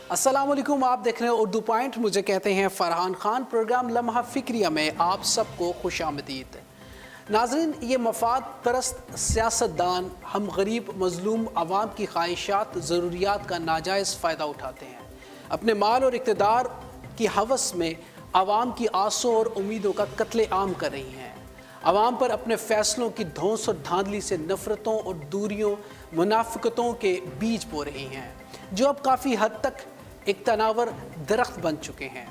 السلام علیکم، آپ دیکھ رہے ہیں اردو پوائنٹ. مجھے کہتے ہیں فرحان خان. پروگرام لمحہ فکریہ میں آپ سب کو خوش آمدید. ناظرین، یہ مفاد پرست سیاستدان ہم غریب مظلوم عوام کی خواہشات ضروریات کا ناجائز فائدہ اٹھاتے ہیں. اپنے مال اور اقتدار کی ہوس میں عوام کی آسوں اور امیدوں کا قتل عام کر رہی ہیں. عوام پر اپنے فیصلوں کی دھونس اور دھاندلی سے نفرتوں اور دوریوں منافقتوں کے بیج بو رہی ہیں، جو اب کافی حد تک ایک تناور درخت بن چکے ہیں.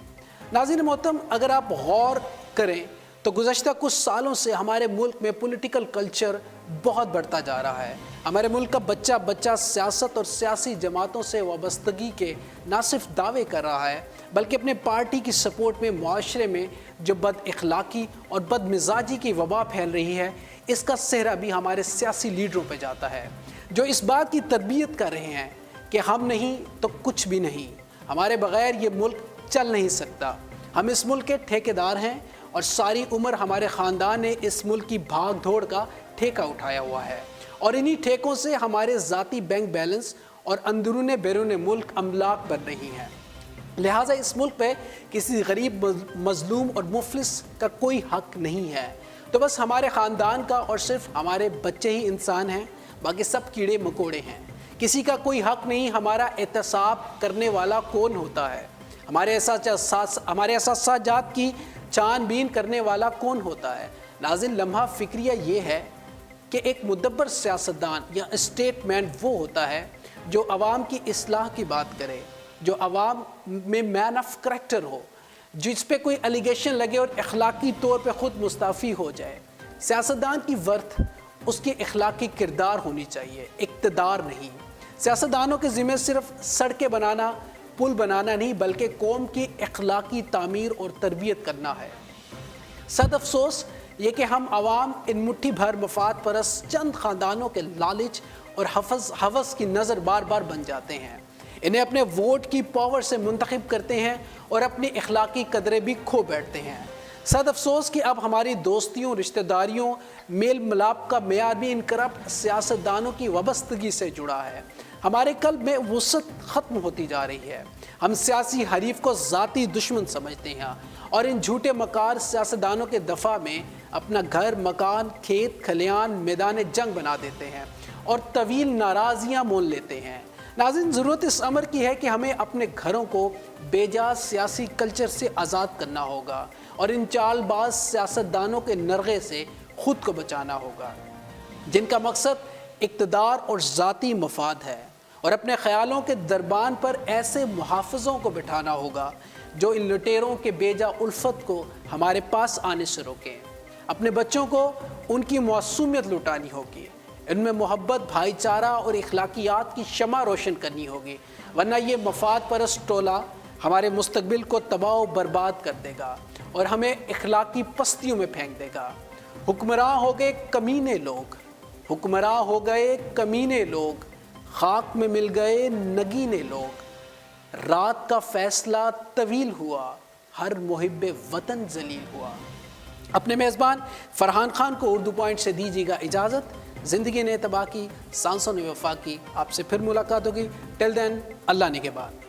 ناظرین محترم، اگر آپ غور کریں تو گزشتہ کچھ سالوں سے ہمارے ملک میں پولیٹیکل کلچر بہت بڑھتا جا رہا ہے. ہمارے ملک کا بچہ بچہ سیاست اور سیاسی جماعتوں سے وابستگی کے نہ صرف دعوے کر رہا ہے، بلکہ اپنے پارٹی کی سپورٹ میں معاشرے میں جو بد اخلاقی اور بد مزاجی کی وبا پھیل رہی ہے، اس کا سہرا بھی ہمارے سیاسی لیڈروں پہ جاتا ہے، جو اس بات کی تربیت کر رہے ہیں کہ ہم نہیں تو کچھ بھی نہیں، ہمارے بغیر یہ ملک چل نہیں سکتا، ہم اس ملک کے ٹھیکیدار ہیں اور ساری عمر ہمارے خاندان نے اس ملک کی بھاگ دوڑ کا ٹھیکہ اٹھایا ہوا ہے، اور انہی ٹھیکوں سے ہمارے ذاتی بینک بیلنس اور اندرون بیرون ملک املاک بن رہی ہیں. لہٰذا اس ملک پہ کسی غریب مظلوم اور مفلس کا کوئی حق نہیں ہے. تو بس ہمارے خاندان کا اور صرف ہمارے بچے ہی انسان ہیں، باقی سب کیڑے مکوڑے ہیں. کسی کا کوئی حق نہیں. ہمارا احتساب کرنے والا کون ہوتا ہے؟ ہمارے احساسات جات کی چھان بین کرنے والا کون ہوتا ہے؟ ناظرین، لمحہ فکریہ یہ ہے کہ ایک مدبر سیاستدان یا اسٹیٹ مین وہ ہوتا ہے جو عوام کی اصلاح کی بات کرے، جو عوام میں مین آف کریکٹر ہو، جس پہ کوئی الیگیشن لگے اور اخلاقی طور پہ خود مستعفی ہو جائے. سیاستدان کی ورث اس کے اخلاقی کردار ہونی چاہیے، اقتدار نہیں. سیاستدانوں کے ذمہ صرف سڑکیں بنانا، پل بنانا نہیں، بلکہ قوم کی اخلاقی تعمیر اور تربیت کرنا ہے. صد افسوس یہ کہ ہم عوام ان مٹھی بھر مفاد پرست چند خاندانوں کے لالچ اور ہوس کی نظر بار بار بن جاتے ہیں. انہیں اپنے ووٹ کی پاور سے منتخب کرتے ہیں اور اپنی اخلاقی قدریں بھی کھو بیٹھتے ہیں. صد افسوس کہ اب ہماری دوستیوں، رشتہ داریوں، میل ملاپ کا معیار بھی ان کرپٹ سیاستدانوں کی وابستگی سے جڑا ہے. ہمارے قلب میں وسعت ختم ہوتی جا رہی ہے. ہم سیاسی حریف کو ذاتی دشمن سمجھتے ہیں اور ان جھوٹے مکار سیاستدانوں کے دفاع میں اپنا گھر، مکان، کھیت کھلیان، میدان جنگ بنا دیتے ہیں اور طویل ناراضیاں مول لیتے ہیں. ناظرین، ضرورت اس امر کی ہے کہ ہمیں اپنے گھروں کو بے جا سیاسی کلچر سے آزاد کرنا ہوگا اور ان چال باز سیاستدانوں کے نرغے سے خود کو بچانا ہوگا، جن کا مقصد اقتدار اور ذاتی مفاد ہے، اور اپنے خیالوں کے دربان پر ایسے محافظوں کو بٹھانا ہوگا جو ان لٹیروں کے بے جا الفت کو ہمارے پاس آنے سے روکیں. اپنے بچوں کو ان کی معصومیت لٹانی ہوگی، ان میں محبت، بھائی چارہ اور اخلاقیات کی شمع روشن کرنی ہوگی، ورنہ یہ مفاد پرست ٹولہ ہمارے مستقبل کو تباہ و برباد کر دے گا اور ہمیں اخلاقی پستیوں میں پھینک دے گا. حکمراں ہو گئے کمینے لوگ، حکمراں ہو گئے کمینے لوگ، خاک میں مل گئے نگینے لوگ. رات کا فیصلہ طویل ہوا، ہر محب وطن ذلیل ہوا. اپنے میزبان فرحان خان کو اردو پوائنٹ سے دیجیے گا اجازت. زندگی نے تباہ کی، سانسوں نے وفا کی. آپ سے پھر ملاقات ہوگی. ٹل دین، اللہ نے کے بعد.